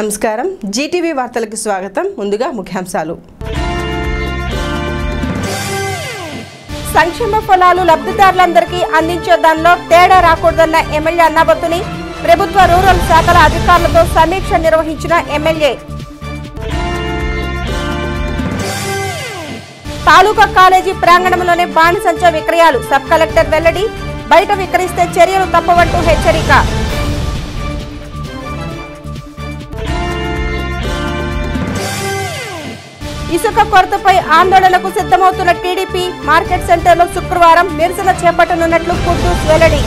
నమస్కారం జీటీవీ వార్తలకు స్వాగతం ముందుగా ముఖ్యాంశాలు సంక్షేమ ఫలాలు లబ్ధిదారులందరికీ అందించే దానిలో తేడా రాకూడదన్న ఎమ్మెల్యే అన్నాబత్తుని ప్రభుత్వ రూరల్ శాఖల అధికారులతో సమీక్ష నిర్వహించిన ఎమ్మెల్యే తాలూకా కాలేజీ ప్రాంగణంలోనే బాణసంచా విక్రయాలు సబ్ కలెక్టర్ వెల్లడి బయట విక్రయిస్తే చర్యలు తప్పవంటూ హెచ్చరిక ఇసుక కొరతపై ఆందోళనకు సిద్ధమవుతున్న టీడీపీ మార్కెట్ సెంటర్లో శుక్రవారం నిరసన చేపట్టనున్నట్లు కుద్దూస్ వెల్లడి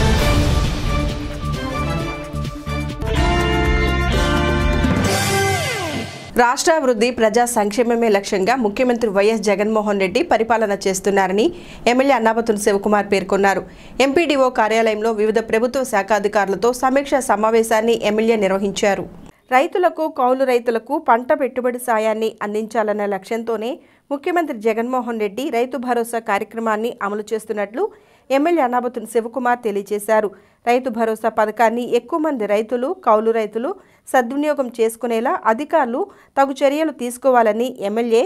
రాష్ట్రాభివృద్ధి ప్రజా సంక్షేమమే లక్ష్యంగా ముఖ్యమంత్రి వైఎస్ జగన్మోహన్ రెడ్డి పరిపాలన చేస్తున్నారని ఎమ్మెల్యే అన్నాబత్తుని శివకుమార్ పేర్కొన్నారు. ఎంపీడీఓ కార్యాలయంలో వివిధ ప్రభుత్వ శాఖ అధికారులతో సమీక్షా సమావేశాన్ని ఎమ్మెల్యే నిర్వహించారు. రైతులకు కౌలు రైతులకు పంట పెట్టుబడి సాయాన్ని అందించాలన్న లక్ష్యంతోనే ముఖ్యమంత్రి జగన్మోహన్ రెడ్డి రైతు భరోసా కార్యక్రమాన్ని అమలు చేస్తున్నట్లు ఎమ్మెల్యే అన్నాబత్తుని శివకుమార్ తెలియజేశారు. రైతు భరోసా పథకాన్ని ఎక్కువ మంది రైతులు కౌలు రైతులు సద్వినియోగం చేసుకునేలా అధికారులు తగు చర్యలు తీసుకోవాలని ఎమ్మెల్యే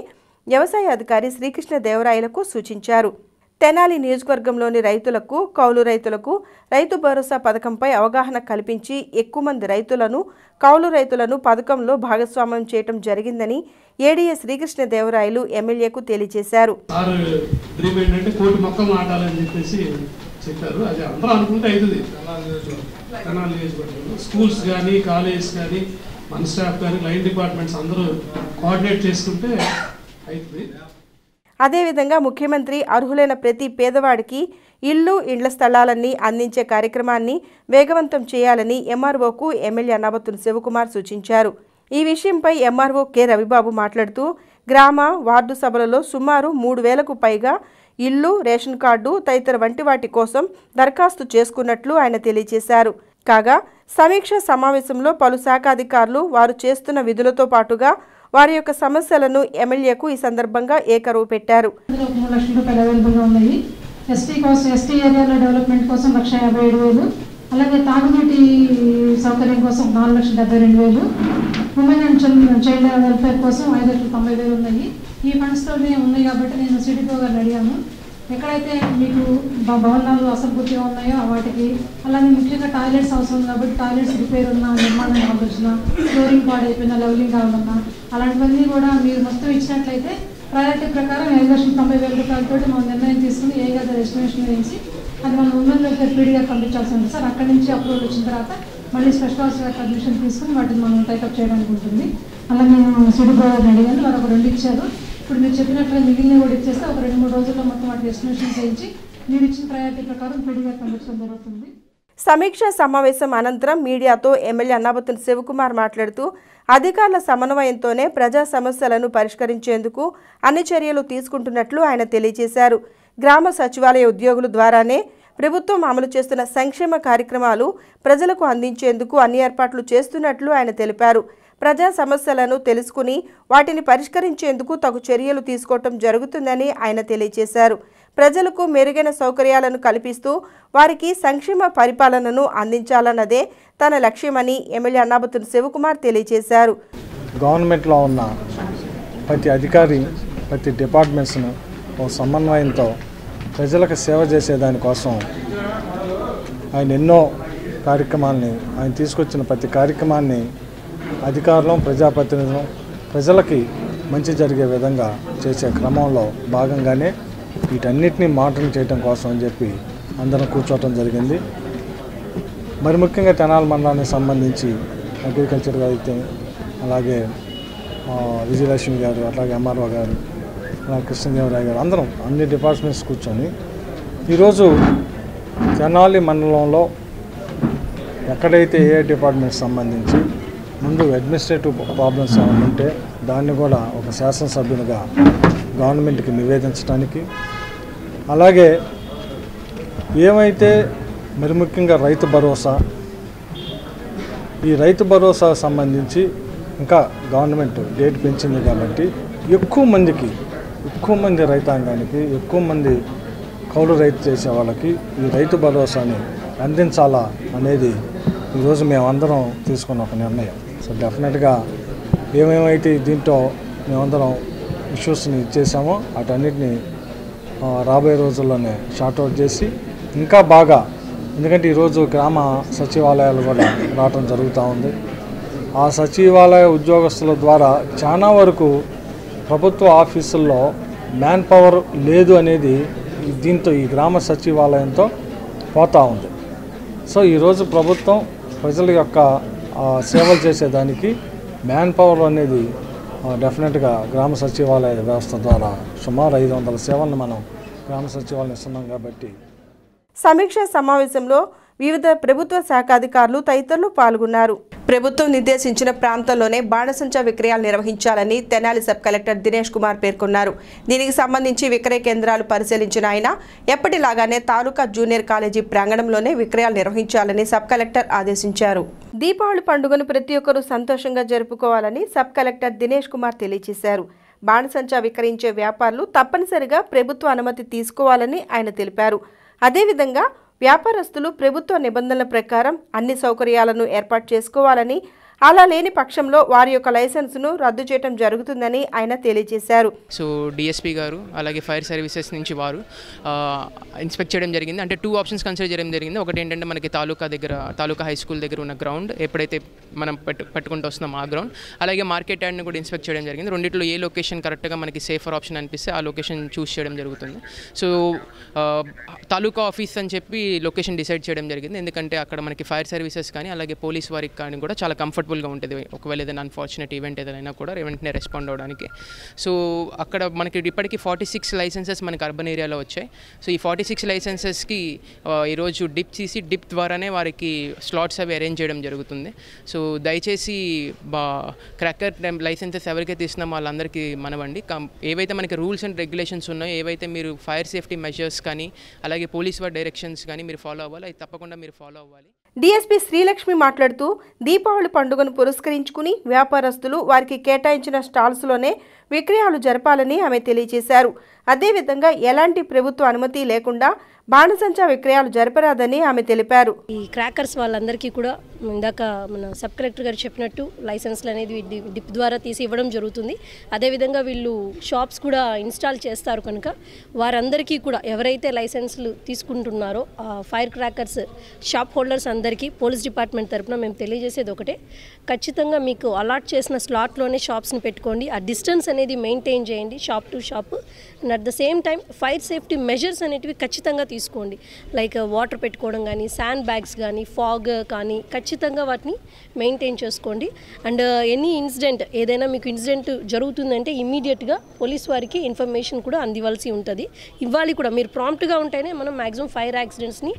వ్యవసాయ అధికారి శ్రీకృష్ణదేవరాయలకు సూచించారు. తెనాలి నియోజకవర్గంలోని రైతులకు కౌలు రైతులకు రైతు భరోసా పథకంపై అవగాహన కల్పించి ఎక్కువ మంది రైతులను కౌలు రైతులను పథకంలో భాగస్వామ్యం చేయడం జరిగిందని ఏడీఏ శ్రీకృష్ణదేవరాయలు ఎమ్మెల్యేకు తెలియజేశారు. అదేవిధంగా ముఖ్యమంత్రి అర్హులైన ప్రతి పేదవాడికి ఇండ్ల స్థలాలన్నీ అందించే కార్యక్రమాన్ని వేగవంతం చేయాలని ఎంఆర్ఓకు ఎమ్మెల్యే అన్నాబత్తుని శివకుమార్ సూచించారు. ఈ విషయంపై ఎంఆర్ఓ కె రవిబాబు మాట్లాడుతూ గ్రామ వార్డు సభలలో సుమారు 3,000కు పైగా ఇల్లు రేషన్ కార్డు తదితర వంటి వాటి కోసం దరఖాస్తు చేసుకున్నట్లు ఆయన తెలియజేశారు. కాగా సమీక్ష సమావేశంలో పలు శాఖ అధికారులు వారు చేస్తున్న విధులతో పాటుగా వారి యొక్క సమస్యలను ఎమ్మెల్యేకు ఈ సందర్భంగా ఏకరువు పెట్టారు. 3 లక్షల రూపాయలు అవైలబుల్గా ఉన్నాయి. ఎస్టీ ఏరియాలో డెవలప్మెంట్ కోసం 1,57,000, అలాగే తాగునీటి సౌకర్యం కోసం 4,72,000, ఉమెన్ అండ్ చైల్డ్ వెల్ఫేర్ కోసం 5,90,000 ఉన్నాయి. ఈ ఫండ్స్తోనే ఉన్నాయి కాబట్టి నేను సిడిపో గారిని అడిగాను, ఎక్కడైతే మీకు భవనాలు అసంపూర్తిగా ఉన్నాయో వాటికి, అలాగే ముఖ్యంగా టాయిలెట్స్ అవసరం కాబట్టి టాయిలెట్స్ రిపేర్ ఉన్న నిర్మాణం కావాల్సిన ఫ్లోరింగ్ పాడైపోయిన లెవెలింగ్ కావాలన్నా అలాంటివన్నీ కూడా మీరు మొత్తం ఇచ్చినట్లయితే ప్రయారిటీ ప్రకారం 5,90,000 రూపాయలతో మనం నిర్ణయం తీసుకుని ఏ గద ఎస్టిమేషన్ వేయించి అది మనం ఉమెన్ వెల్ఫేర్ పీడీగా పంపించాల్సి ఉంటుంది సార్. అక్కడి నుంచి అప్రూవల్ వచ్చిన తర్వాత మళ్ళీ స్పెషల్ ఆఫీసర్ పర్మిషన్ తీసుకుని వాటిని మనం టైకప్ చేయడానికి ఉంటుంది. అలా నేను సిడిపో గారిని అడిగాను, వారు ఒక 2 ఇచ్చారు. ఇప్పుడు మీరు చెప్పినట్లుగా మిగిలిన కూడా ఇచ్చేస్తే ఒక 2-3 రోజుల్లో మొత్తం వాటి ఎస్టిమేషన్ చేయించి మీరు ఇచ్చిన ప్రయారిటీ ప్రకారం పీడీగా పంపించడం జరుగుతుంది. సమీక్షా సమావేశం అనంతరం మీడియాతో ఎమ్మెల్యే అన్నాబత్తుని శివకుమార్ మాట్లాడుతూ అధికారుల సమన్వయంతోనే ప్రజా సమస్యలను పరిష్కరించేందుకు అన్ని చర్యలు తీసుకుంటున్నట్లు ఆయన తెలియజేశారు. గ్రామ సచివాలయ ఉద్యోగుల ద్వారానే ప్రభుత్వం అమలు చేస్తున్న సంక్షేమ కార్యక్రమాలు ప్రజలకు అందించేందుకు అన్ని ఏర్పాట్లు చేస్తున్నట్లు ఆయన తెలిపారు. ప్రజా సమస్యలను తెలుసుకుని వాటిని పరిష్కరించేందుకు తగు చర్యలు తీసుకోవటం జరుగుతుందని ఆయన తెలియజేశారు. ప్రజలకు మెరుగైన సౌకర్యాలను కల్పిస్తూ వారికి సంక్షేమ పరిపాలనను అందించాలన్నదే తన లక్ష్యమని ఎమ్మెల్యే అన్నాబత్తుని శివకుమార్ తెలియజేశారు. గవర్నమెంట్లో ఉన్న ప్రతి అధికారి ప్రతి డిపార్ట్మెంట్స్ను ఒక సమన్వయంతో ప్రజలకు సేవ చేసేదానికోసం ఆయన ఎన్నో కార్యక్రమాలని ఆయన తీసుకొచ్చిన ప్రతి కార్యక్రమాన్ని అధికారులు ప్రజాప్రతినిధులు ప్రజలకి మంచి జరిగే విధంగా చేసే క్రమంలో భాగంగానే వీటన్నిటినీ మానిటరింగ్ చేయడం కోసం అని చెప్పి అందరం కూర్చోవటం జరిగింది. మరి ముఖ్యంగా తెనాలి మండలానికి సంబంధించి అగ్రికల్చర్ అయితే అలాగే విజయలక్ష్మి గారు, అట్లాగే ఎంఆర్ఓ గారు, అలాగే కృష్ణదేవరాయ గారు అందరం అన్ని డిపార్ట్మెంట్స్ కూర్చొని ఈరోజు తెనాలి మండలంలో ఎక్కడైతే ఏ డిపార్ట్మెంట్స్ సంబంధించి ముందు అడ్మినిస్ట్రేటివ్ ప్రాబ్లమ్స్ ఏమైనా ఉంటే దాన్ని కూడా ఒక శాసనసభ్యునిగా గవర్నమెంట్కి నివేదించడానికి, అలాగే ఏమైతే మరి ముఖ్యంగా రైతు భరోసా, ఈ రైతు భరోసా సంబంధించి ఇంకా గవర్నమెంట్ డేట్ పెంచింది కాబట్టి ఎక్కువ మంది రైతాంగానికి ఎక్కువ మంది కౌలు రైతు చేసే వాళ్ళకి ఈ రైతు భరోసాని అందించాలా అనేది ఈరోజు మేమందరం తీసుకున్న ఒక నిర్ణయం. సో డెఫినెట్గా ఏమేమైతే దీంట్లో మేమందరం ఇష్యూస్ని ఇచ్చేసామో వాటన్నిటిని రాబోయే రోజుల్లోనే షార్ట్అవుట్ చేసి ఇంకా బాగా, ఎందుకంటే ఈరోజు గ్రామ సచివాలయాలు కూడా రావటం జరుగుతూ ఉంది. ఆ సచివాలయ ఉద్యోగస్తుల ద్వారా చాలా వరకు ప్రభుత్వ ఆఫీసుల్లో మ్యాన్ పవర్ లేదు అనేది దీంతో ఈ గ్రామ సచివాలయంతో పోతూ ఉంది. సో ఈరోజు ప్రభుత్వం ప్రజల యొక్క సేవలు చేసేదానికి మ్యాన్ పవర్ అనేది డెఫినెట్గా గ్రామ సచివాలయ వ్యవస్థ ద్వారా సుమారు 500 సేవలను మనం గ్రామ సచివాలయం ఇస్తున్నాం కాబట్టి. సమీక్ష సమావేశంలో వివిధ ప్రభుత్వ శాఖ అధికారులు తదితరులు పాల్గొన్నారు. ప్రభుత్వం నిర్దేశించిన ప్రాంతంలోనే బాణసంచా విక్రయాలు నిర్వహించాలని తెనాలి సబ్ కలెక్టర్ దినేష్ కుమార్ పేర్కొన్నారు. దీనికి సంబంధించి విక్రయ కేంద్రాలు పరిశీలించిన ఆయన ఎప్పటిలాగానే తాలూకా జూనియర్ కాలేజీ ప్రాంగణంలోనే విక్రయాలు నిర్వహించాలని సబ్ కలెక్టర్ ఆదేశించారు. దీపావళి పండుగను ప్రతి ఒక్కరూ సంతోషంగా జరుపుకోవాలని సబ్ కలెక్టర్ దినేష్ కుమార్ తెలియజేశారు. బాణసంచా విక్రయించే వ్యాపారులు తప్పనిసరిగా ప్రభుత్వ అనుమతి తీసుకోవాలని ఆయన తెలిపారు. అదేవిధంగా వ్యాపారస్తులు ప్రభుత్వ నిబంధనల ప్రకారం అన్ని సౌకర్యాలను ఏర్పాటు చేసుకోవాలని, అలా లేని పక్షంలో వారి యొక్క లైసెన్సును రద్దు చేయడం జరుగుతుందని ఆయన తెలియజేశారు. సో డిఎస్పీ గారు అలాగే ఫైర్ సర్వీసెస్ నుంచి వారు ఇన్స్పెక్ట్ చేయడం జరిగింది. అంటే 2 ఆప్షన్స్ కన్సిడర్ చేయడం జరిగింది. ఒకటి ఏంటంటే మనకి తాలూకా హై స్కూల్ దగ్గర ఉన్న గ్రౌండ్ ఎప్పుడైతే మనం పెట్టుకుంటూ వస్తున్నాం ఆ గ్రౌండ్, అలాగే మార్కెట్ యార్డ్ని కూడా ఇన్స్పెక్ట్ చేయడం జరిగింది. రెండిట్లో ఏ లొకేషన్ కరెక్ట్గా మనకి సేఫర్ ఆప్షన్ అనిపిస్తే ఆ లొకేషన్ చూస్ చేయడం జరుగుతుంది. సో తాలూకా ఆఫీస్ అని చెప్పి లొకేషన్ డిసైడ్ చేయడం జరిగింది. ఎందుకంటే అక్కడ మనకి ఫైర్ సర్వీసెస్ కానీ అలాగే పోలీస్ వారికి కానీ కూడా చాలా కంఫర్టబుల్గా ఉంటుంది. ఒకవేళ ఏదైనా అన్ఫార్చునేట్ ఈవెంట్ ఏదైనా కూడా వెంటనే రెస్పాండ్ అవ్వడానికి. సో అక్కడ మనకి ఇప్పటికీ 46 లైసెన్సెస్ మనకి అర్బన్ ఏరియాలో వచ్చాయి. సో ఈ 46 లైసెన్సెస్కి ఈరోజు డిప్ ద్వారానే వారికి స్లాట్స్ అవి అరేంజ్ చేయడం జరుగుతుంది. సో దయచేసి క్రాకర్ లైసెన్సెస్ ఎవరికైతే ఇస్తున్నామో వాళ్ళందరికీ మనవండి. ఏవైతే మనకి రూల్స్ అండ్ రెగ్యులేషన్స్ ఉన్నాయో, ఏవైతే మీరు ఫైర్ సేఫ్టీ మెజర్స్ కానీ అలాగే పోలీస్ వారి డైరెక్షన్స్ కానీ మీరు ఫాలో అవ్వాలి. అది తప్పకుండా మీరు ఫాలో అవ్వాలి. డిఎస్పీ శ్రీలక్ష్మి మాట్లాడుతూ దీపావళి పండుగను పురస్కరించుకుని వ్యాపారస్తులు వారికి కేటాయించిన స్టాల్స్లోనే విక్రయాలు జరపాలని ఆమె తెలియజేశారు. అదేవిధంగా ఎలాంటి ప్రభుత్వ అనుమతి లేకుండా బాణసంచా విక్రయాలు జరపరాదని ఆమె తెలిపారు. ఈ క్రాకర్స్ వాళ్ళందరికీ కూడా ఇందాక మన సబ్ కలెక్టర్ గారు చెప్పినట్టు లైసెన్స్లు అనేది డిప్ ద్వారా తీసి ఇవ్వడం జరుగుతుంది. అదేవిధంగా వీళ్ళు షాప్స్ కూడా ఇన్స్టాల్ చేస్తారు కనుక వారందరికీ కూడా ఎవరైతే లైసెన్స్లు తీసుకుంటున్నారో ఫైర్ క్రాకర్స్ షాప్ హోల్డర్స్ అందరికీ పోలీస్ డిపార్ట్మెంట్ తరఫున మేము తెలియజేసేది ఒకటే, ఖచ్చితంగా మీకు అలాట్ చేసిన స్లాట్లోనే షాప్స్ని పెట్టుకోండి. ఆ డిస్టెన్స్ అనేది మెయింటైన్ చేయండి shop to shop. And at the same time fire safety measures అనేటివి ఖచ్చితంగా తీసుకోండి. లైక్ వాటర్ పెట్టుకోవడం కానీ, శాండ్ బ్యాగ్స్ కానీ, ఫాగ్ కానీ ఖచ్చితంగా వాటిని మెయింటైన్ చేసుకోండి. అండ్ ఎనీ ఇన్సిడెంట్ ఏదైనా మీకు ఇన్సిడెంట్ జరుగుతుందంటే ఇమ్మీడియట్గా పోలీస్ వారికి ఇన్ఫర్మేషన్ కూడా అందివ్వాల్సి ఉంటుంది. ఇవ్వాలి కూడా. మీరు ప్రాంప్ట్గా ఉంటేనే మనం మ్యాక్సిమం ఫైర్ యాక్సిడెంట్స్ని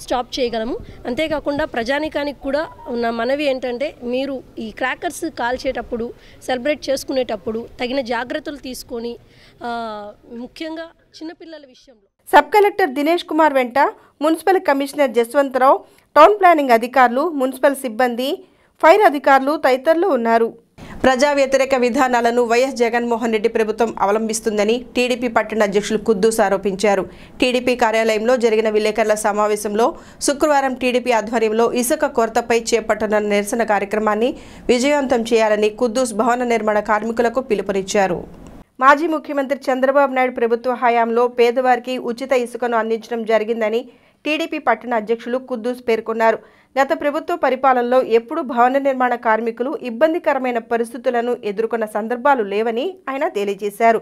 స్టాప్ చేయగలము. అంతేకాకుండా ప్రజానికానికి కూడా ఉన్న మనవి ఏంటంటే, మీరు ఈ క్రాకర్స్ కాల్చేటప్పుడు సెలబ్రేట్ చేసుకునేటప్పుడు తగిన జాగ్రత్తలు తీసుకొని, ముఖ్యంగా చిన్నపిల్లల విషయంలో. సబ్ కలెక్టర్ దినేష్ కుమార్ వెంట municipal commissioner Jaswanth Rao, town planning అధికారులు, మున్సిపల్ సిబ్బంది, ఫైర్ అధికారులు తదితరులు ఉన్నారు. ప్రజా వ్యతిరేక విధానాలను వైఎస్ జగన్మోహన్ రెడ్డి ప్రభుత్వం అవలంబిస్తుందని టీడీపీ పట్టణ అధ్యక్షులు కుద్దూస్ ఆరోపించారు. టీడీపీ కార్యాలయంలో జరిగిన విలేకరుల సమావేశంలో శుక్రవారం టీడీపీ ఆధ్వర్యంలో ఇసుక కొరతపై చేపట్టనున్న నిరసన కార్యక్రమాన్ని విజయవంతం చేయాలని కుద్దూస్ భవన నిర్మాణ కార్మికులకు పిలుపునిచ్చారు. మాజీ ముఖ్యమంత్రి చంద్రబాబు నాయుడు ప్రభుత్వ హయాంలో పేదవారికి ఉచిత ఇసుకను అందించడం జరిగిందని టీడీపీ పట్టణ అధ్యక్షులు కుద్దూస్ పేర్కొన్నారు. గత ప్రభుత్వ పరిపాలనలో ఎప్పుడూ భవన నిర్మాణ కార్మికులు ఇబ్బందికరమైన పరిస్థితులను ఎదుర్కొన్న సందర్భాలు లేవని ఆయన తెలియజేశారు.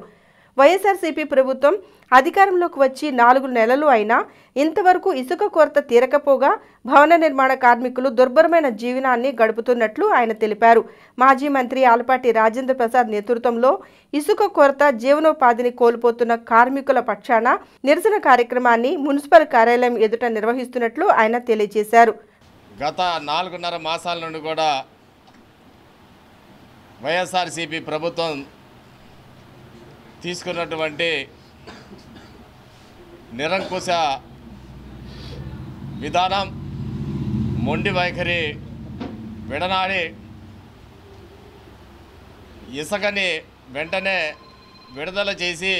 వైఎస్ఆర్సీపీ ప్రభుత్వం అధికారంలోకి వచ్చి 4 నెలలు అయినా ఇంతవరకు ఇసుక కొరత తీరకపోగా భవన నిర్మాణ కార్మికులు దుర్భరమైన జీవనాన్ని గడుపుతున్నట్లు ఆయన తెలిపారు. మాజీ మంత్రి ఆలపాటి రాజేంద్ర ప్రసాద్ నేతృత్వంలో ఇసుక కొరత జీవనోపాధిని కోల్పోతున్న కార్మికుల పక్షాన నిరసన కార్యక్రమాన్ని మున్సిపల్ కార్యాలయం ఎదుట నిర్వహిస్తున్నట్లు ఆయన తెలియజేశారు. గత 4.5 మాసాల నుండి కూడా వైఎస్ఆర్సీపీ ప్రభుత్వం తీసుకున్నటువంటి నిరంకుశ విధానం, మొండి వైఖరి విడనాడి ఇసుకని వెంటనే విడుదల చేసి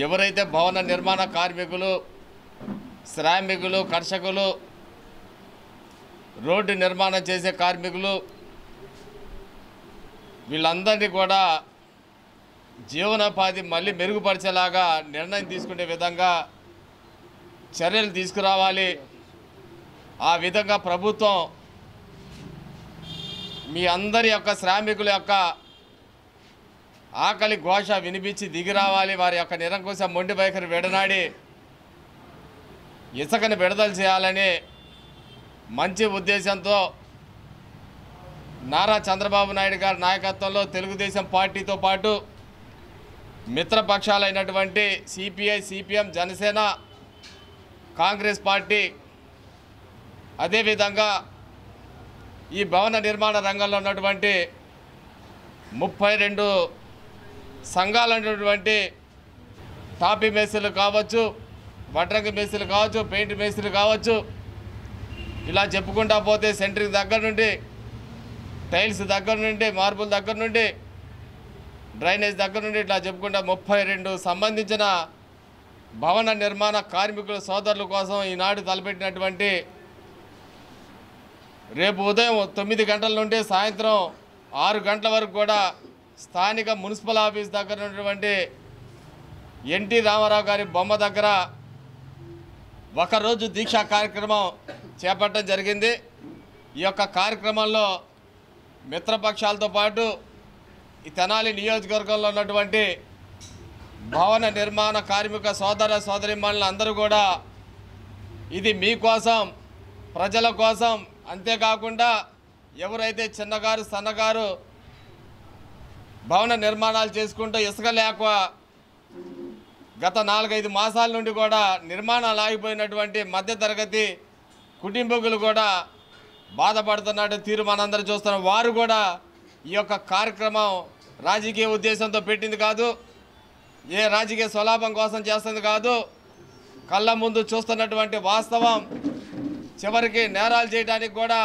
ఎవరైతే భవన నిర్మాణ కార్మికులు, శ్రామికులు, కర్షకులు, రోడ్డు నిర్మాణం చేసే కార్మికులు, వీళ్ళందరినీ కూడా జీవనోపాధి మళ్ళీ మెరుగుపరిచేలాగా నిర్ణయం తీసుకునే విధంగా చర్యలు తీసుకురావాలి. ఆ విధంగా ప్రభుత్వం మీ అందరి యొక్క శ్రామికుల యొక్క ఆకలి ఘోష వినిపించి దిగి రావాలి. వారి యొక్క నిరంకుశ మొండి వైఖరి విడనాడి ఇసుకను విడుదల చేయాలని మంచి ఉద్దేశంతో నారా చంద్రబాబు నాయుడు గారి నాయకత్వంలో తెలుగుదేశం పార్టీతో పాటు మిత్రపక్షాలైనటువంటి CPI, CPM, Janasena, Congress party, అదేవిధంగా ఈ భవన నిర్మాణ రంగంలో ఉన్నటువంటి 32 సంఘాలు ఉన్నటువంటి టాపీ మేస్త్రీలు కావచ్చు, వడ్రంగి మేస్త్రీలు కావచ్చు, పెయింట్ మేస్త్రీలు కావచ్చు, ఇలా చెప్పుకుంటా పోతే సెంటరింగ్ దగ్గర నుండి, టైల్స్ దగ్గర నుండి, మార్బుల్ దగ్గర నుండి, డ్రైనేజ్ దగ్గర నుండి ఇట్లా చెప్పుకుంటా 32 సంబంధించిన భవన నిర్మాణ కార్మికుల సోదరుల కోసం ఈనాడు తలపెట్టినటువంటి రేపు ఉదయం 9 గంటల నుండి సాయంత్రం 6 గంటల వరకు కూడా స్థానిక మున్సిపల్ ఆఫీస్ దగ్గర ఉన్నటువంటి ఎన్టీ రామారావు గారి బొమ్మ దగ్గర ఒకరోజు దీక్షా కార్యక్రమం చేపట్టడం జరిగింది. ఈ యొక్క కార్యక్రమంలో మిత్రపక్షాలతో పాటు ఈ తెనాలి నియోజకవర్గంలో ఉన్నటువంటి భవన నిర్మాణ కార్మిక సోదర సోదరీమణులు అందరూ కూడా ఇది మీకోసం, ప్రజల కోసం, అంతేకాకుండా ఎవరైతే చిన్నగారు సన్నగారు భవన నిర్మాణాలు చేసుకుంటూ ఇసుక లేక గత 4-5 మాసాల నుండి కూడా నిర్మాణాలు ఆగిపోయినటువంటి మధ్యతరగతి కుటుంబీకులు కూడా బాధపడుతున్నట్టు తీరు మనందరూ చూస్తున్నాం. వారు కూడా ఈ యొక్క కార్యక్రమం రాజకీయ ఉద్దేశంతో పెట్టింది కాదు, ఏ రాజకీయ స్వలాభం కోసం చేస్తుంది కాదు. కళ్ళ ముందు చూస్తున్నటువంటి వాస్తవం. చివరికి నేరాలు చేయడానికి కూడా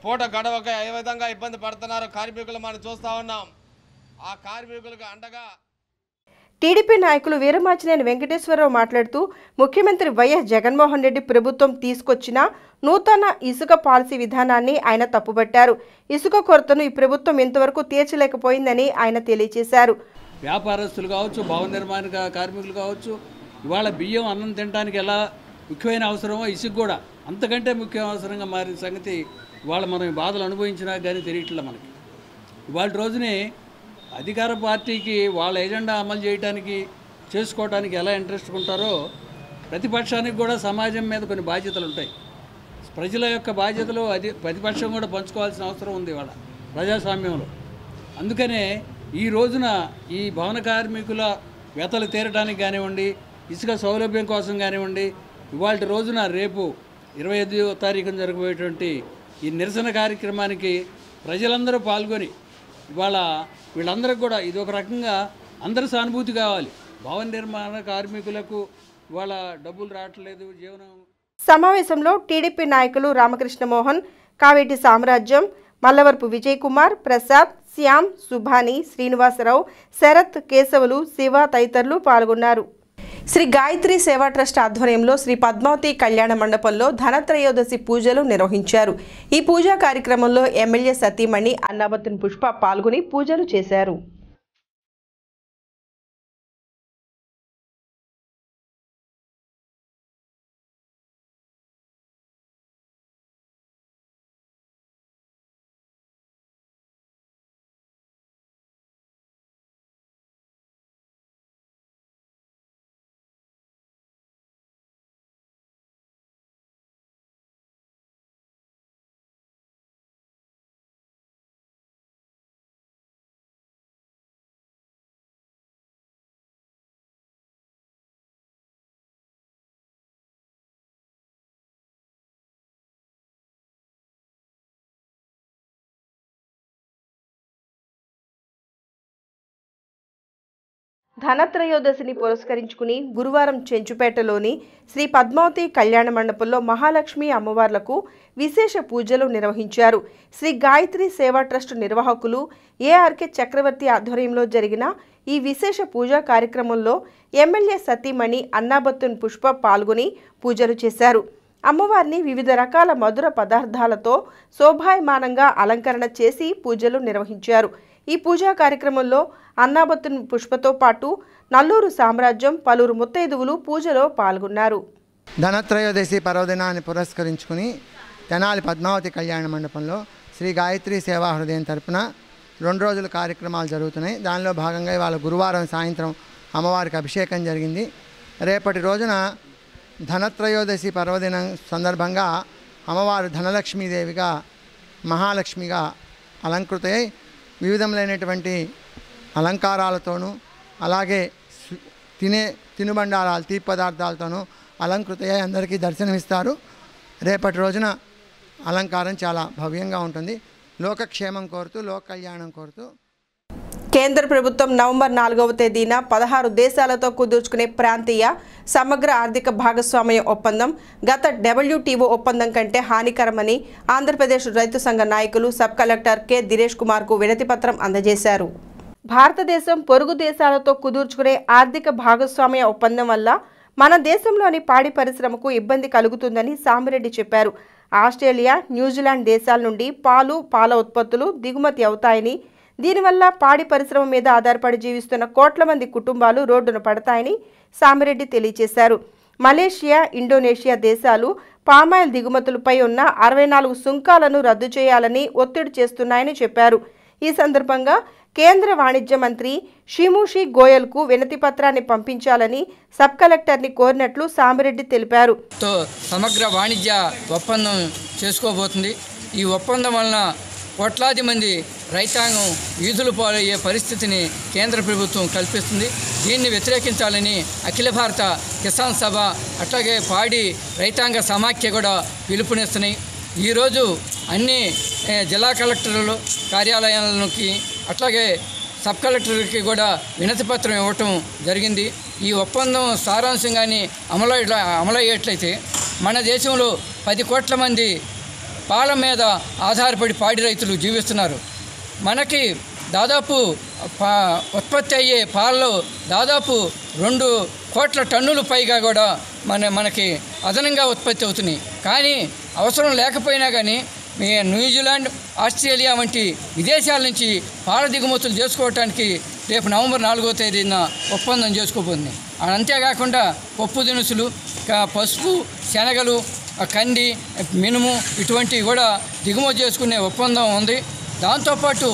పూట గడవక ఏ విధంగా ఇబ్బంది పడుతున్నారో కార్మికులు మనం చూస్తూ ఉన్నాం. ఆ కార్మికులకు అండగా టీడీపీ నాయకులు వీరమాచినేని వెంకటేశ్వరరావు మాట్లాడుతూ ముఖ్యమంత్రి వైఎస్ జగన్మోహన్ రెడ్డి ప్రభుత్వం తీసుకొచ్చిన నూతన ఇసుక పాలసీ విధానాన్ని ఆయన తప్పుబట్టారు. ఇసుక కొరతను ఈ ప్రభుత్వం ఇంతవరకు తీర్చలేకపోయిందని ఆయన తెలియజేశారు. వ్యాపారస్తులు కావచ్చు, భవన నిర్మాణ కార్మికులు కావచ్చు, ఇవాళ బియ్యం అన్నం తినడానికి ఎలా ముఖ్యమైన అవసరమో ఇసుక కూడా అంతకంటే ముఖ్య అవసరంగా మారిన సంగతి ఇవాళ మనం బాధలు అనుభవించినా కానీ తెలియట్లే మనకి. ఇవాళ రోజునే అధికార పార్టీకి వాళ్ళ ఎజెండా అమలు చేయడానికి చేసుకోవడానికి ఎలా ఇంట్రెస్ట్ ఉంటారో ప్రతిపక్షానికి కూడా సమాజం మీద కొన్ని బాధ్యతలు ఉంటాయి. ప్రజల యొక్క బాధ్యతలు ప్రతిపక్షం కూడా పంచుకోవాల్సిన అవసరం ఉంది ఇవాళ ప్రజాస్వామ్యంలో. అందుకనే ఈ రోజున ఈ భవన కార్మికుల వేతలు తీరడానికి కానివ్వండి, ఇసుక సౌలభ్యం కోసం కానివ్వండి, ఇవాళ రోజున రేపు 25వ తారీఖున జరగబోయేటువంటి ఈ నిరసన కార్యక్రమానికి ప్రజలందరూ పాల్గొని ఇవాళ వీళ్ళందరికీ కూడా ఇది ఒక రకంగా అందరి సానుభూతి కావాలి. భవన నిర్మాణ కార్మికులకు ఇవాళ డబ్బులు రావట్లేదు, జీవనం. సమావేశంలో టీడీపీ నాయకులు రామకృష్ణ మోహన్, కావేటి సామ్రాజ్యం, మల్లవరపు విజయ్ కుమార్, ప్రసాద్, శ్యామ్, సుభాని, శ్రీనివాసరావు, శరత్, కేశవులు, శివ తదితరులు పాల్గొన్నారు. శ్రీ గాయత్రి సేవా ట్రస్ట్ ఆధ్వర్యంలో శ్రీ పద్మావతి కళ్యాణ మండపంలో ధనత్రయోదశి పూజలు నిర్వహించారు. ఈ పూజా కార్యక్రమంలో ఎమ్మెల్యే సతీమణి అన్నాబత్తుని పుష్ప పాల్గొని పూజలు చేశారు. ధనత్రయోదశిని పురస్కరించుకుని గురువారం చెంచుపేటలోని శ్రీ పద్మావతి కళ్యాణ మండపంలో మహాలక్ష్మి అమ్మవార్లకు విశేష పూజలు నిర్వహించారు. శ్రీ గాయత్రి సేవా ట్రస్ట్ నిర్వాహకులు ఏఆర్కే చక్రవర్తి ఆధ్వర్యంలో జరిగిన ఈ విశేష పూజా కార్యక్రమంలో ఎమ్మెల్యే సతీమణి అన్నాబత్తున్ పుష్ప పాల్గొని పూజలు చేశారు. అమ్మవారిని వివిధ రకాల మధుర పదార్థాలతో శోభాయమానంగా అలంకరణ చేసి పూజలు నిర్వహించారు. ఈ పూజా కార్యక్రమంలో అన్నాబత్తుని పుష్పతో పాటు నల్లూరు సామ్రాజ్యం పలువురు ముత్తైదువులు పూజలో పాల్గొన్నారు. ధనత్రయోదశి పర్వదినాన్ని పురస్కరించుకుని తెనాలి పద్మావతి కళ్యాణ మండపంలో శ్రీ గాయత్రి సేవా హృదయం తరపున 2 రోజుల కార్యక్రమాలు జరుగుతున్నాయి. దానిలో భాగంగా ఇవాళ గురువారం సాయంత్రం అమ్మవారికి అభిషేకం జరిగింది. రేపటి రోజున ధనత్రయోదశి పర్వదినం సందర్భంగా అమ్మవారు ధనలక్ష్మీదేవిగా మహాలక్ష్మిగా అలంకృతై వివిధములైనటువంటి అలంకారాలతోనూ అలాగే తినుబండారాలు తీపి పదార్థాలతోనూ అలంకృతయ్యై అందరికీ దర్శనమిస్తారు. రేపటి రోజున అలంకారం చాలా భవ్యంగా ఉంటుంది. లోకక్షేమం కోరుతూ లోక కళ్యాణం కోరుతూ కేంద్ర ప్రభుత్వం నవంబర్ 4వ తేదీన 16 దేశాలతో కుదుర్చుకునే ప్రాంతీయ సమగ్ర ఆర్థిక భాగస్వామ్య ఒప్పందం గత WTO ఒప్పందం కంటే హానికరమని ఆంధ్రప్రదేశ్ రైతు సంఘ నాయకులు సబ్ కలెక్టర్ కె దినేష్ కుమార్కు వినతిపత్రం అందజేశారు. భారతదేశం పొరుగు దేశాలతో కుదుర్చుకునే ఆర్థిక భాగస్వామ్య ఒప్పందం వల్ల మన దేశంలోని పాడి పరిశ్రమకు ఇబ్బంది కలుగుతుందని సామిరెడ్డి చెప్పారు. ఆస్ట్రేలియా, న్యూజిలాండ్ దేశాల నుండి పాల ఉత్పత్తులు దిగుమతి అవుతాయని, దీనివల్ల పాడి పరిశ్రమ మీద ఆధారపడి జీవిస్తున్న కోట్ల మంది కుటుంబాలు రోడ్డున పడతాయని సామిరెడ్డి తెలియజేశారు. మలేషియా, ఇండోనేషియా దేశాలు పామాయిల్ దిగుమతులపై ఉన్న 64 సుంకాలను రద్దు చేయాలని ఒత్తిడి చేస్తున్నాయని చెప్పారు. ఈ సందర్భంగా కేంద్ర వాణిజ్య మంత్రి షిమూషి గోయల్కు వినతి పత్రాన్ని పంపించాలని సబ్ కలెక్టర్ని కోరినట్లు సామిరెడ్డి తెలిపారు. సమగ్ర వాణిజ్య ఒప్పందం చేసుకోబోతుంది. ఈ ఒప్పందం వలన కోట్లాది మంది రైతాంగం వీధులు పాలయ్యే పరిస్థితిని కేంద్ర ప్రభుత్వం కల్పిస్తుంది. దీన్ని వ్యతిరేకించాలని అఖిల భారత కిసాన్ సభ అట్లాగే పాడి రైతాంగ సమాఖ్య కూడా పిలుపునిస్తున్నాయి. ఈరోజు అన్ని జిల్లా కలెక్టర్లు కార్యాలయాలకి అట్లాగే సబ్ కలెక్టర్కి కూడా వినతి పత్రం ఇవ్వటం జరిగింది. ఈ ఒప్పందం సారాంశంగాని అమలయ్యేట్లయితే మన దేశంలో 10 కోట్ల మంది పాల మీద ఆధారపడి పాడి రైతులు జీవిస్తున్నారు. మనకి దాదాపు ఉత్పత్తి అయ్యే పాలలో దాదాపు 2 కోట్ల టన్నులు పైగా కూడా మనకి అదనంగా ఉత్పత్తి అవుతున్నాయి. కానీ అవసరం లేకపోయినా కానీ న్యూజిలాండ్, ఆస్ట్రేలియా వంటి విదేశాల నుంచి పాల దిగుమతులు చేసుకోవటానికి రేపు నవంబర్ 4వ తేదీన ఒప్పందం చేసుకోబోతుంది. అంతేకాకుండా పప్పు దినుసులు, పసుపు, శనగలు, కంది, మినుము ఇటువంటివి కూడా దిగుమతి చేసుకునే ఒప్పందం ఉంది. దాంతోపాటు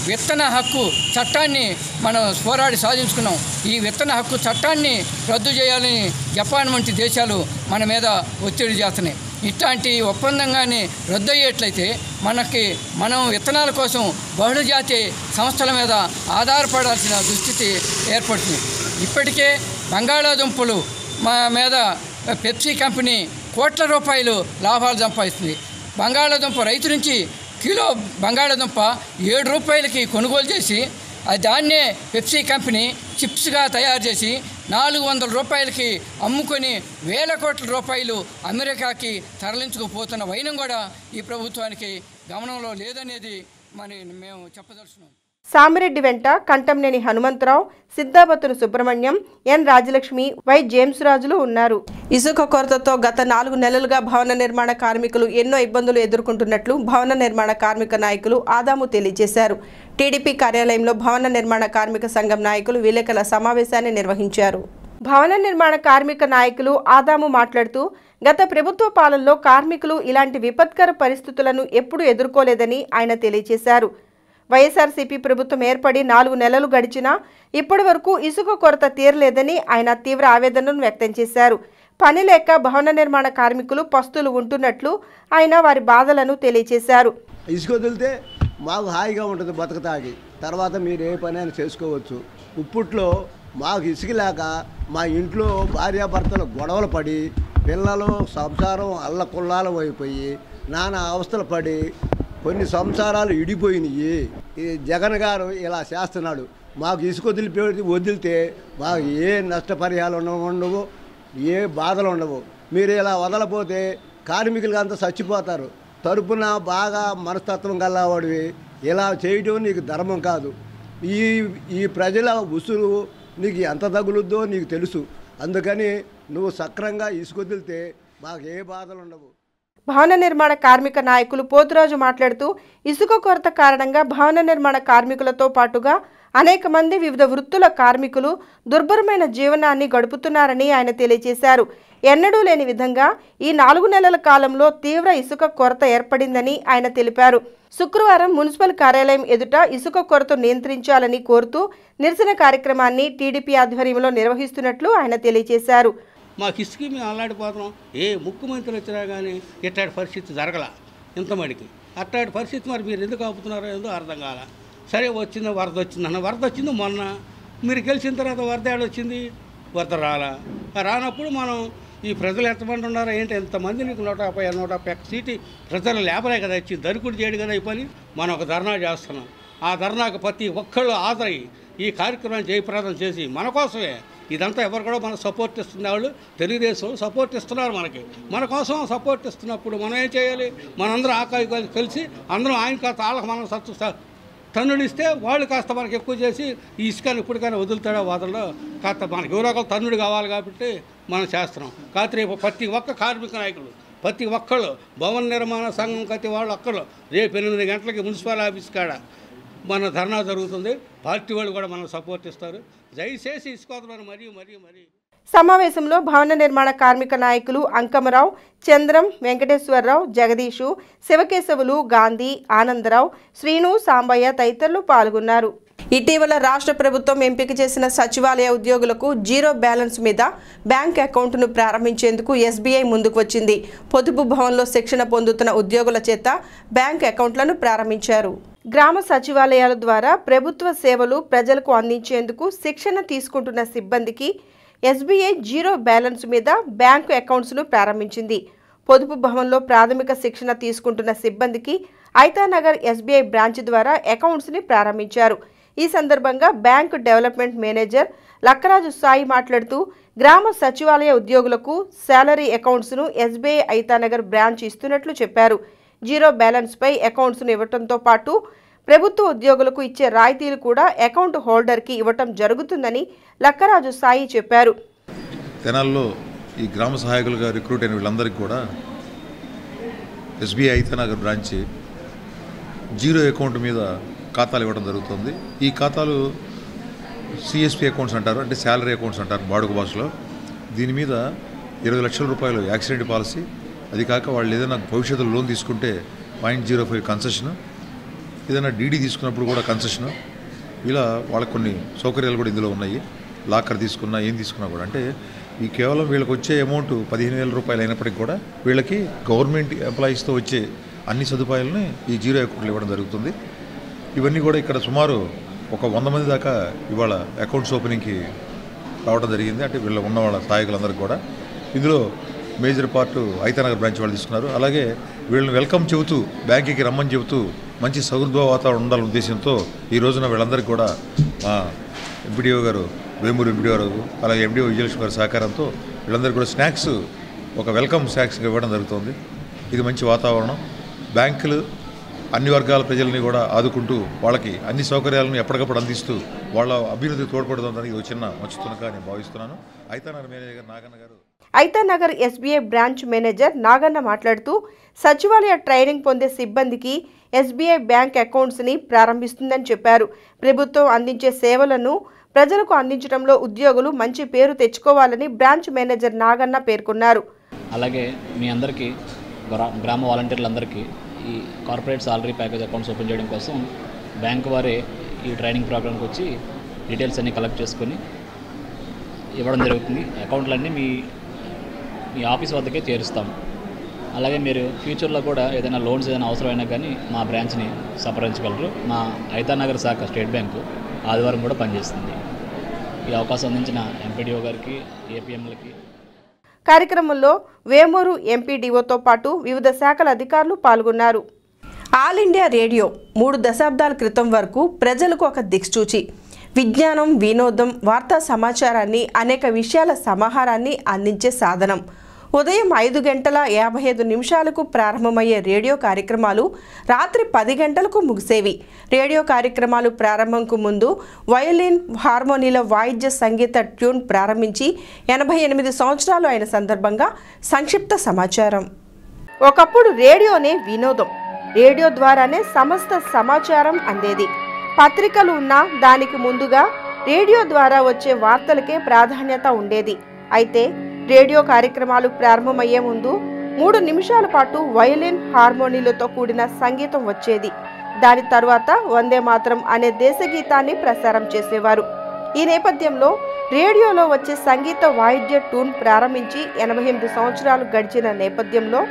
విత్తన హక్కు చట్టాన్ని మనం పోరాడి సాధించుకున్నాం. ఈ విత్తన హక్కు చట్టాన్ని రద్దు చేయాలని జపాన్ వంటి దేశాలు మన మీద ఒత్తిడి చేస్తున్నాయి. ఇట్లాంటి ఒప్పందంగానే రద్దు అయ్యేట్లయితే మనం విత్తనాల కోసం బహుళజాతి సంస్థల మీద ఆధారపడాల్సిన దుస్థితి ఏర్పడుతుంది. ఇప్పటికే బంగాళాదుంపలు మీద పెప్సీ కంపెనీ కోట్ల రూపాయలు లాభాలు సంపాదిస్తుంది. బంగాళాదుంప రైతు నుంచి కిలో బంగాళాదుంప 7 రూపాయలకి కొనుగోలు చేసి దాన్నే పెప్సీ కంపెనీ చిప్స్గా తయారు చేసి 400 రూపాయలకి అమ్ముకొని వేల కోట్ల రూపాయలు అమెరికాకి తరలించుకుపోతున్న వైనం కూడా ఈ ప్రభుత్వానికి గమనంలో లేదనేది మేము చెప్పదలుచున్నాం. సామిరెడ్డి వెంట కంటంనేని హనుమంతరావు, సిద్ధాబత్తును సుబ్రహ్మణ్యం, ఎన్ రాజలక్ష్మి, వై జేమ్స్ రాజులు ఉన్నారు. ఇసుక కొరతతో గత 4 నెలలుగా భవన నిర్మాణ కార్మికులు ఎన్నో ఇబ్బందులు ఎదుర్కొంటున్నట్లు భవన నిర్మాణ కార్మిక నాయకులు ఆదాము తెలియజేశారు. టీడీపీ కార్యాలయంలో భవన నిర్మాణ కార్మిక సంఘం నాయకులు విలేకరుల సమావేశాన్ని నిర్వహించారు. భవన నిర్మాణ కార్మిక నాయకులు ఆదాము మాట్లాడుతూ గత ప్రభుత్వ పాలనలో కార్మికులు ఇలాంటి విపత్కర పరిస్థితులను ఎప్పుడూ ఎదుర్కోలేదని ఆయన తెలియజేశారు. వైఎస్ఆర్సీపీ ప్రభుత్వం ఏర్పడి 4 నెలలు గడిచినా ఇప్పటి వరకు ఇసుక కొరత తీరలేదని ఆయన తీవ్ర ఆవేదనను వ్యక్తం చేశారు. పని లేక భవన నిర్మాణ కార్మికులు పస్తులు ఉంటున్నట్లు ఆయన వారి బాధలను తెలియజేశారు. ఇసుక వదిలితే మాకు హాయిగా ఉంటుంది బతకతాకి, తర్వాత మీరు ఏ పని అయినా చేసుకోవచ్చు. ఇప్పట్లో మాకు ఇసుక లేక మా ఇంట్లో భార్యాభర్తలు గొడవలు పడి పిల్లలు సంసారం అల్లకుల్లాలం అయిపోయి నానా అవస్థలు పడి కొన్ని సంసారాలు ఇడిపోయినాయి. ఈ జగన్ గారు ఇలా చేస్తున్నాడు. మాకు ఇసుక వదిలితే మాకు ఏ నష్టపరిహారాలు ఉండవు, ఏ బాధలు ఉండవు. మీరు ఇలా వదలపోతే కార్మికులు అంతా చచ్చిపోతారు. తరపున బాగా మనస్తత్వం గల్లవాడివి ఇలా చేయడం నీకు ధర్మం కాదు. ఈ ప్రజల ఉసురు నీకు ఎంత తగులుద్దో నీకు తెలుసు. అందుకని నువ్వు సక్రంగా ఇసుక వదిలితే మాకు ఏ బాధలు ఉండవు. భవన నిర్మాణ కార్మిక నాయకులు పోతురాజు మాట్లాడుతూ ఇసుక కొరత కారణంగా భవన నిర్మాణ కార్మికులతో పాటుగా అనేక మంది వివిధ వృత్తుల కార్మికులు దుర్భరమైన జీవనాన్ని గడుపుతున్నారని ఆయన తెలియజేశారు. ఎన్నడూ లేని విధంగా ఈ 4 నెలల కాలంలో తీవ్ర ఇసుక కొరత ఏర్పడిందని ఆయన తెలిపారు. శుక్రవారం మున్సిపల్ కార్యాలయం ఎదుట ఇసుక కొరత నియంత్రించాలని కోరుతూ నిరసన కార్యక్రమాన్ని టీడీపీ ఆధ్వర్యంలో నిర్వహిస్తున్నట్లు ఆయన తెలియజేశారు. మాకు ఇసుక మేము అల్లాడిపోతున్నాం. ఏ ముఖ్యమంత్రి వచ్చినా కానీ ఇట్లాంటి పరిస్థితి జరగల ఇంతమడికి. అట్లాంటి పరిస్థితి మరి మీరు ఎందుకు ఆపుతున్నారో ఏదో అర్థం కాల. సరే వచ్చింది, వరద వచ్చిందన్న, వరద వచ్చింది మొన్న. మీరు గెలిచిన తర్వాత వరద ఏడొచ్చింది, వరద రానప్పుడు మనం ఈ ప్రజలు ఎంతమంది ఉన్నారో ఏంటి, ఎంతమంది నీకు 150 150 సీటు ప్రజలు లేబరే కదా ఇచ్చి దరుకుడు చేయడు కదా ఈ పని. మనం ఒక ధర్నా చేస్తున్నాం. ఆ ధర్నాకు ప్రతి ఒక్కళ్ళు హాజరై ఈ కార్యక్రమాన్ని జయప్రదం చేసి మన కోసమే ఇదంతా ఎవరు కూడా మనకు సపోర్ట్ ఇస్తున్న వాళ్ళు తెలుగుదేశం సపోర్ట్ ఇస్తున్నారు. మన కోసం సపోర్ట్ ఇస్తున్నప్పుడు మనం ఏం చేయాలి? మనందరం ఆకాయి కలిసి అందరం ఆయన కాస్త వాళ్ళకి మనం తన్నులు ఇస్తే వాళ్ళు కాస్త మనకి ఎక్కువ చేసి ఈ ఇసుకని ఇప్పటికైనా వదులుతాడో వదలడో కాస్త మనకి ఎవరో ఒకరు తన్నుడు కావాలి కాబట్టి మనం చేస్తున్నాం. కాకపోతే రేపు ప్రతి ఒక్క కార్మిక నాయకులు ప్రతి ఒక్కళ్ళు భవన నిర్మాణ సంఘం ప్రతి వాళ్ళు ఒక్కళ్ళు రేపు 8 గంటలకి మున్సిపల్ ఆఫీస్ కాడ మన ధర్నా జరుగుతుంది. పార్టీ వాళ్ళు కూడా మనం సపోర్ట్ ఇస్తారు. దయచేసి ఇసుకోవాలి మరీ. సమావేశంలో భవన నిర్మాణ కార్మిక నాయకులు అంకమరావు, చంద్రం, వెంకటేశ్వరరావు, జగదీషు, శివకేశవులు, గాంధీ, ఆనందరావు, శ్రీను, సాంబయ్య తదితరులు పాల్గొన్నారు. ఇటీవల రాష్ట్ర ప్రభుత్వం ఎంపిక చేసిన సచివాలయ ఉద్యోగులకు జీరో బ్యాలెన్స్ మీద బ్యాంక్ అకౌంట్ను ప్రారంభించేందుకు ఎస్బీఐ ముందుకు వచ్చింది. పొదుపు భవన్లో శిక్షణ పొందుతున్న ఉద్యోగుల చేత బ్యాంక్ అకౌంట్లను ప్రారంభించారు. గ్రామ సచివాలయాల ద్వారా ప్రభుత్వ సేవలు ప్రజలకు అందించేందుకు శిక్షణ తీసుకుంటున్న సిబ్బందికి ఎస్బీఐ జీరో బ్యాలెన్స్ మీద బ్యాంకు అకౌంట్స్ను ప్రారంభించింది. పొదుపు భవన్లో ప్రాథమిక శిక్షణ తీసుకుంటున్న సిబ్బందికి ఐతానగర్ ఎస్బీఐ బ్రాంచ్ ద్వారా అకౌంట్స్ని ప్రారంభించారు. ఈ సందర్భంగా bank development manager Lakkaraju Sai మాట్లాడుతూ గ్రామ సచివాలయ ఉద్యోగులకు శాలరీ అకౌంట్స్ను ఎస్బీఐ ఐతానగర్ బ్రాంచ్ ఇస్తున్నట్లు చెప్పారు. జీరో బ్యాలెన్స్పై అకౌంట్స్ను ఇవ్వడంతో పాటు ప్రభుత్వ ఉద్యోగులకు ఇచ్చే రాయితీలు కూడా అకౌంట్ హోల్డర్కి ఇవ్వటం జరుగుతుందని లక్కరాజు సాయి చెప్పారు. తెనాల్లో ఈ గ్రామ సహాయకులుగా రిక్రూట్ అయిన వీళ్ళందరికీ కూడా SBI Aithanagar branch zero account మీద ఖాతాలు ఇవ్వడం జరుగుతుంది. ఈ ఖాతాలు సిఎస్పి అకౌంట్స్ అంటారు, అంటే శాలరీ అకౌంట్స్ అంటారు బాడుగ భాషలో. దీని మీద 20 లక్షల రూపాయలు యాక్సిడెంట్ పాలసీ, అది కాక వాళ్ళు ఏదైనా భవిష్యత్తులో లోన్ తీసుకుంటే 0.05 కన్సెషన్, ఏదైనా డీడీ తీసుకున్నప్పుడు కూడా కన్సెషను, ఇలా వాళ్ళకి కొన్ని సౌకర్యాలు కూడా ఇందులో ఉన్నాయి. లాకర్ తీసుకున్నా ఏం తీసుకున్నా కూడా, అంటే ఈ కేవలం వీళ్ళకి వచ్చే అమౌంట్ 15,000 రూపాయలు అయినప్పటికీ కూడా వీళ్ళకి గవర్నమెంట్ ఎంప్లాయీస్తో వచ్చే అన్ని సదుపాయాలని ఈ జీరో అకౌంట్లు ఇవ్వడం జరుగుతుంది. ఇవన్నీ కూడా ఇక్కడ సుమారు ఒక 100 మంది దాకా ఇవాళ అకౌంట్స్ ఓపెనింగ్కి రావడం జరిగింది. అంటే వీళ్ళ ఉన్న వాళ్ళ సహాయకులందరికీ కూడా ఇందులో మేజర్ పార్ట్ ఐతానగర్ బ్రాంచ్ వాళ్ళు తీసుకున్నారు. అలాగే వీళ్ళని వెల్కమ్ చెబుతూ బ్యాంకుకి రమ్మని చెబుతూ మంచి సౌహృద వాతావరణం ఉండాలనే ఉద్దేశంతో ఈ రోజున వీళ్ళందరికీ కూడా మా ఎంపీడీఓ గారు, వేమూరు ఎంపీడీఓ గారు, అలాగే ఎంపీడీఓ విజయలక్ష్మి గారి సహకారంతో వీళ్ళందరికీ కూడా స్నాక్స్, ఒక వెల్కమ్ స్నాక్స్ ఇవ్వడం జరుగుతుంది. ఇది మంచి వాతావరణం. బ్యాంకులు అన్ని వర్గాల ప్రజల్ని కూడా ఆదుకుంటూ వాళ్ళకి అన్ని సౌకర్యాలను ఎప్పటికప్పుడు అందిస్తూ వాళ్ళ అభివృద్ధికి తోడ్పడుతుందని ఇది చిన్న మంచుతున్నగా నేను భావిస్తున్నాను. ఐతానగర్ మేనేజర్ నాగన్న గారు. Aithanagar SBI branch manager Naganna మాట్లాడుతూ సచివాలయ ట్రైనింగ్ పొందే సిబ్బందికి ఎస్బీఐ బ్యాంక్ అకౌంట్స్ని ప్రారంభిస్తుందని చెప్పారు. ప్రభుత్వం అందించే సేవలను ప్రజలకు అందించడంలో ఉద్యోగులు మంచి పేరు తెచ్చుకోవాలని బ్రాంచ్ మేనేజర్ నాగన్న పేర్కొన్నారు. అలాగే మీ అందరికీ గ్రామ వాలంటీర్లందరికీ ఈ corporate salary package accounts open చేయడం కోసం బ్యాంకు వారే ఈ ట్రైనింగ్ ప్రోగ్రామ్కి వచ్చి డీటెయిల్స్ అన్నీ కలెక్ట్ చేసుకొని ఇవ్వడం జరుగుతుంది. అకౌంట్లన్నీ మీ ఆఫీస్ వద్దకే చేరుస్తాం. అలాగే మీరు ఫ్యూచర్లో కూడా ఏదైనా లోన్స్ ఏదైనా అవసరమైనా కానీ మా బ్రాంచ్ని సంప్రదించగలరు. మా ఐతానగర్ శాఖ స్టేట్ బ్యాంకు ఆదివారం కూడా పనిచేస్తుంది. ఈ అవకాశం అందించిన ఎంపీడీఓ గారికి, ఏపీఎంలకి. కార్యక్రమంలో వేమూరు ఎంపీడీఓతో పాటు వివిధ శాఖల అధికారులు పాల్గొన్నారు. ఆల్ ఇండియా రేడియో 3 దశాబ్దాల క్రితం వరకు ప్రజలకు ఒక దిక్సూచి, విజ్ఞానం, వినోదం, వార్తా సమాచారాన్ని, అనేక విషయాల సమాహారాన్ని అందించే సాధనం. ఉదయం 5:55 ప్రారంభమయ్యే రేడియో కార్యక్రమాలు రాత్రి 10 గంటలకు ముగిసేవి. రేడియో కార్యక్రమాలు ప్రారంభంకు ముందు వయలిన్, హార్మోనీల వాయిద్య సంగీత ట్యూన్ ప్రారంభించి 88 సంవత్సరాలు అయిన సందర్భంగా సంక్షిప్త సమాచారం. ఒకప్పుడు రేడియోనే వినోదం. రేడియో ద్వారానే సమస్త సమాచారం అందేది. పత్రికలు ఉన్నా దానికి ముందుగా రేడియో ద్వారా వచ్చే వార్తలకే ప్రాధాన్యత ఉండేది. అయితే రేడియో కార్యక్రమాలు ప్రారంభమయ్యే ముందు 3 నిమిషాల పాటు వయలిన్, హార్మోనీలతో కూడిన సంగీతం వచ్చేది. దాని తరువాత వందే మాతరం అనే దేశగీతాన్ని ప్రసారం చేసేవారు. ఈ నేపథ్యంలో రేడియోలో వచ్చే సంగీత వాయిద్య ట్యూన్ ప్రారంభించి 88 సంవత్సరాలు గడిచిన నేపథ్యంలో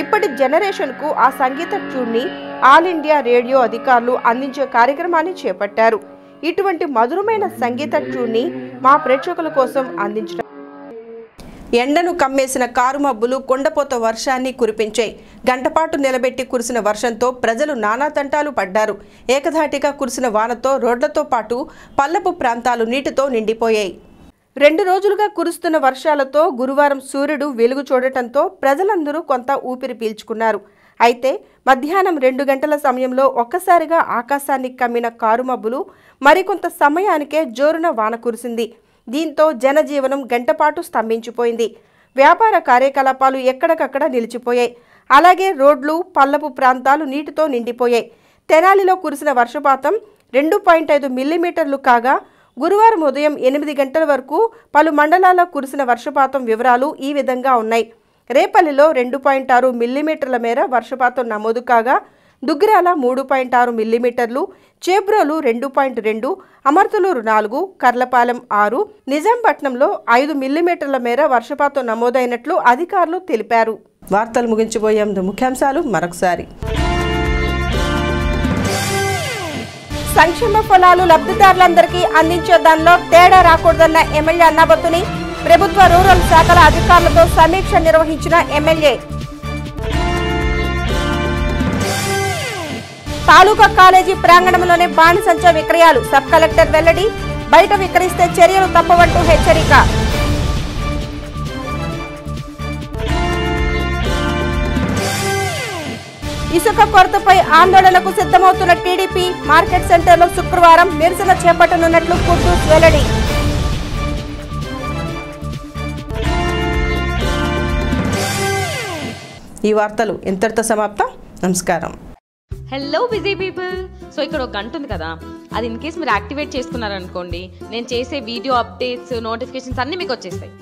ఇప్పటి జనరేషన్కు ఆ సంగీత ట్యూన్ని ఆల్ ఇండియా రేడియో అధికారులు అందించే కార్యక్రమాన్ని చేపట్టారు. ఇటువంటి మధురమైన సంగీత ట్యూన్ని మా ప్రేక్షకుల కోసం అందించడం. ఎండను కమ్మేసిన కారు మబ్బులు కొండపోత వర్షాన్ని కురిపించాయి. గంటపాటు నిలబెట్టి కురిసిన వర్షంతో ప్రజలు నానా తంటాలు పడ్డారు. ఏకధాటిగా కురిసిన వానతో రోడ్లతో పాటు పల్లపు ప్రాంతాలు నీటితో నిండిపోయాయి. 2 రోజులుగా కురుస్తున్న వర్షాలతో గురువారం సూర్యుడు వెలుగు చూడటంతో ప్రజలందరూ కొంత ఊపిరి పీల్చుకున్నారు. అయితే మధ్యాహ్నం 2 గంటల సమయంలో ఒక్కసారిగా ఆకాశాన్ని కమ్మిన కారుమబ్బులు మరికొంత సమయానికే జోరున వాన కురిసింది. దీంతో జనజీవనం గంటపాటు స్తంభించిపోయింది. వ్యాపార కార్యకలాపాలు ఎక్కడికక్కడ నిలిచిపోయాయి. అలాగే రోడ్లు, పల్లపు ప్రాంతాలు నీటితో నిండిపోయాయి. తెనాలిలో కురిసిన వర్షపాతం 2.5 మిల్లీమీటర్లు కాగా గురువారం ఉదయం 8 గంటల వరకు పలు మండలాల్లో కురిసిన వర్షపాతం వివరాలు ఈ విధంగా ఉన్నాయి. రేపల్లిలో 2.6 మిల్లీమీటర్ల మేర వర్షపాతం నమోదు కాగా దుగ్గిరాల 3.6 మిల్లీమీటర్లు, చేబ్రోలు 2.2, అమర్తలూరు 4, కర్లపాలెం 6, నిజాంపట్నంలో 5 మిల్లీమీటర్ల మేర వర్షపాతం నమోదైనట్లు అధికారులు తెలిపారు. వార్తలు ముగించబోయే ముందు ముఖ్యాంశాలు మరొకసారి. సంక్షేమ ఫలాలు లబ్ధిదారులందరికీ అందించే దానిలో తేడా రాకూడదన్న ఎమ్మెల్యే అన్నాబత్తుని ప్రభుత్వ రూరల్ శాఖల అధికారులతో సమీక్ష నిర్వహించిన ఎమ్మెల్యే. తాలూకా కాలేజీ ప్రాంగణంలోనే బాణసంచ విక్రయాలు, సబ్ కలెక్టర్ వెల్లడి. బయట విక్రయిస్తే చర్యలు తప్పవంటూ హెచ్చరిక. ఇసుక కొరతపై ఆందోళనకు సిద్ధమవుతున్న టీడీపీ. మార్కెట్ సెంటర్లో శుక్రవారం నిరసన చేపట్టనున్నట్లు కుద్దూస్ వెల్లడి. ఈ వార్తలు ఇంతటితో సమాప్తం. నమస్కారం. Hello busy people. సో ఇక్కడ ఒక గంట ఉంది కదా, అది ఇన్ కేస్ మీరు యాక్టివేట్ చేసుకున్నారనుకోండి, నేను చేసే వీడియో అప్డేట్స్, నోటిఫికేషన్స్ అన్నీ మీకు వచ్చేస్తాయి.